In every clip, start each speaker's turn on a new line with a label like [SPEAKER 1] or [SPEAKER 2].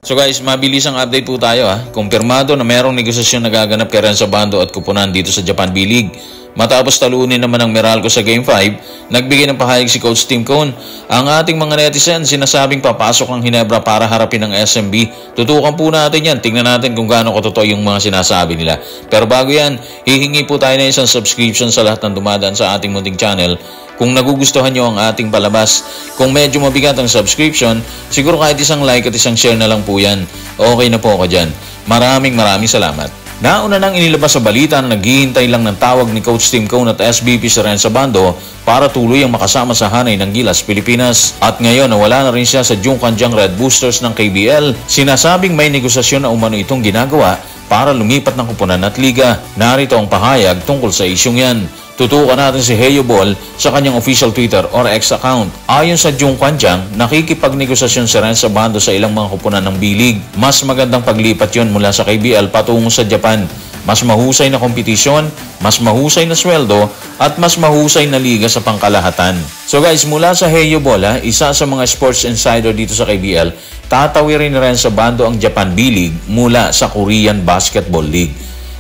[SPEAKER 1] So guys, mabilis ang update po tayo ha. Kumpirmado na merong negosasyon nagaganap kay Renzo Bando at kupunan dito sa Japan B-League. Matapos talunin naman ng Meralco sa Game 5, nagbigay ng pahayag si Coach Tim Cone. Ang ating mga netizens sinasabing papasok ng Ginebra para harapin ng SMB. Tutukan po natin yan. Tingnan natin kung gaano katotoo yung mga sinasabi nila. Pero bago yan, hihingi po tayo na isang subscription sa lahat ng dumadaan sa ating munting channel. Kung nagugustuhan nyo ang ating palabas, kung medyo mabigat ang subscription, siguro kahit isang like at isang share na lang po yan. Okay na po ako dyan. Maraming salamat. Nauna nang inilabas sa balita na naghihintay lang ng tawag ni Coach Tim Cone at SVP si Renzo Bando para tuloy ang makasama sa hanay ng Gilas, Pilipinas. At ngayon nawala na rin siya sa Jungkwanjang Red Boosters ng KBL. Sinasabing may negosasyon na umano itong ginagawa para lumipat ng kupunan at liga. Narito ang pahayag tungkol sa isyong yan. Tutukan natin si Heyo Ball sa kanyang official Twitter or X account. Ayon sa Jungkwanjang, nakikipagnegosasyon si Renzo Bando sa ilang mga kupunan ng B-League. Mas magandang paglipat yon mula sa KBL patungo sa Japan. Mas mahusay na kompetisyon, mas mahusay na sweldo, at mas mahusay na liga sa pangkalahatan. So guys, mula sa Heyo Ball, isa sa mga sports insider dito sa KBL, tatawirin ni Renzo Bando ang Japan B-League mula sa Korean Basketball League.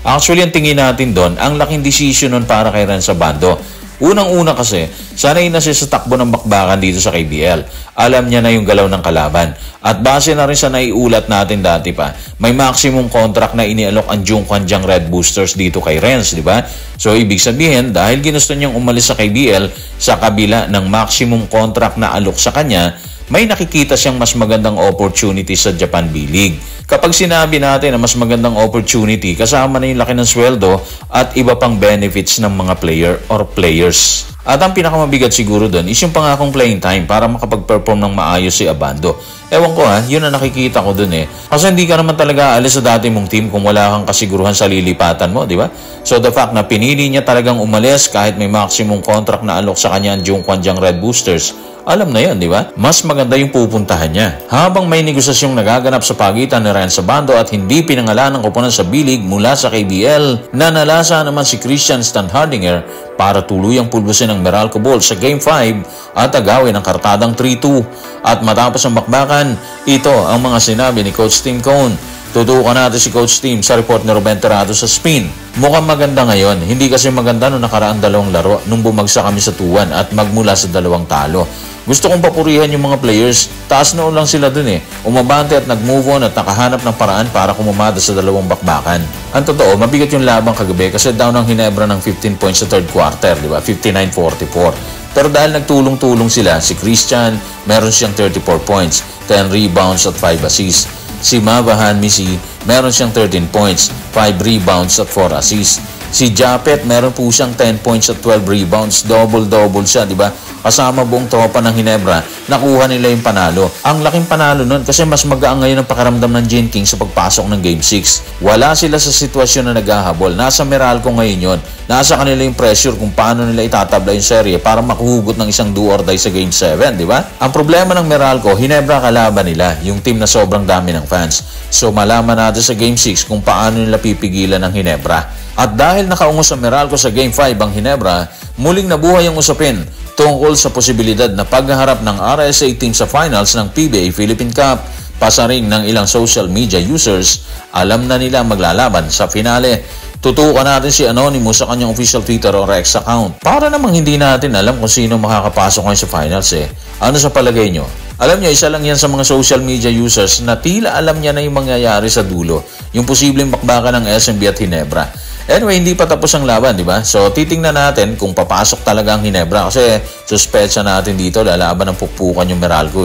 [SPEAKER 1] Actually, ang tingin natin doon, ang laking decision nun para kay Renzo Bando. Unang-una kasi, sanay na siya sa takbo ng bakbakan dito sa KBL. Alam niya na yung galaw ng kalaban. At base na rin sa naiulat natin dati pa, may maximum contract na inialok ang Jungkwanjang Red Boosters dito kay Renz, di ba? So, ibig sabihin, dahil ginusto niyang umalis sa KBL, sa kabila ng maximum contract na alok sa kanya, may nakikita siyang mas magandang opportunity sa Japan B-League. Kapag sinabi natin na mas magandang opportunity, kasama na yung laki ng sweldo at iba pang benefits ng mga player or players. At ang pinakamabigat siguro doon is yung pangakong playing time para makapag-perform ng maayos si Abando. Ewan ko yun ang nakikita ko doon Kasi hindi ka naman talaga alis sa dati mong team kung wala kang kasiguruhan sa lilipatan mo, di ba? So the fact na pinili niya talagang umalis kahit may maximum contract na alok sa kanya ang Jungkwanjang Red Boosters, alam na yan, di ba? Mas maganda yung pupuntahan niya. Habang may negosasyong nagaganap sa pagitan ni Renzo Bando at hindi pinangalan ng kupunan sa B-League mula sa KBL, nanalasa naman si Christian Standhardinger para tuluyang pulbusin ang Meralco Bulls sa Game 5 at agawin ang kartadang 3-2. At matapos ang bakbakan, ito ang mga sinabi ni Coach Tim Cone. Tutukan natin si Coach Tim sa report ni Ruben Terrado sa Spin. Mukhang maganda ngayon. Hindi kasi maganda nung nakaraang dalawang laro nung bumagsak kami sa 2-1 at magmula sa 2 talo. Gusto kong papurihan yung mga players. Taas noon lang sila dun Umabante at nag-move on at nakahanap ng paraan para kumamada sa 2 bakbakan. Ang totoo, mabigat yung labang kagabi kasi down ang Ginebra ng 15 points sa third quarter, di ba? 59-44. Pero dahil nagtulong-tulong sila, si Christian, meron siyang 34 points, 10 rebounds at 5 assists. Si Mavahan Misi, meron siyang 13 points, 5 rebounds at 4 assists. Si Japet, meron po siyang 10 points at 12 rebounds. Double-double siya, di ba? Kasama buong tropa ng Ginebra, nakuha nila yung panalo. Ang laking panalo nun kasi mas magaang ngayon ang pakiramdam ng Gene King sa pagpasok ng Game 6. Wala sila sa sitwasyon na naghahabol. Nasa Meralco ngayon yun. Nasa kanila yung pressure kung paano nila itatabla yung serye para makuhugot ng isang do or die sa Game 7, di ba? Ang problema ng Meralco, Ginebra kalaban nila, yung team na sobrang dami ng fans. So malaman natin sa Game 6 kung paano nila pipigilan ng Ginebra. At dahil nakaungos sa Meralco sa Game 5 ang Ginebra, muling nabuhay ang usapin tungkol sa posibilidad na pagharap ng RSA team sa finals ng PBA Philippine Cup. Pasaring ng ilang social media users, alam na nila maglalaban sa finale. Tutukan natin si Anonymous sa kanyang official Twitter or X account. Para namang hindi natin alam kung sino makakapasok ngayon sa finals Ano sa palagay nyo? Alam nyo, isa lang yan sa mga social media users na tila alam niya na yung mangyayari sa dulo. Yung posibleng bakbakan ng SMB at Ginebra. Anyway, hindi pa tapos ang laban, di ba? So, titingnan natin kung papasok talaga ang Ginebra kasi suspetsa natin dito, lalaban ng pukpukan yung Meralco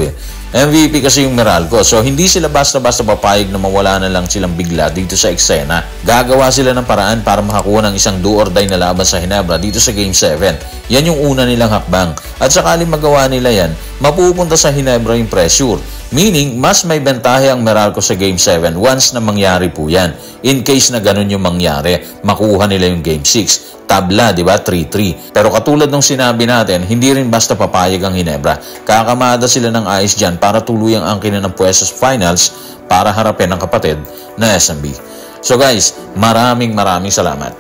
[SPEAKER 1] MVP kasi yung Meralco. So, hindi sila basta-basta papayag na mawala na lang silang bigla dito sa eksena. Gagawa sila ng paraan para makakuha ng isang do or die na laban sa Ginebra dito sa Game 7. Yan yung una nilang hakbang. At sakaling magawa nila yan, mapupunta sa Ginebra yung pressure. Meaning, mas may bentahe ang Meralco sa Game 7 once na mangyari po yan. In case na ganun yung mangyari, makuha nila yung Game 6. Tabla, di ba? 3-3. Pero katulad ng sinabi natin, hindi rin basta papayag ang Ginebra. Kakamada sila ng ayos dyan para tuluyang angkinin ng pwesto sa finals para harapin ang kapatid na SMB. So guys, maraming salamat.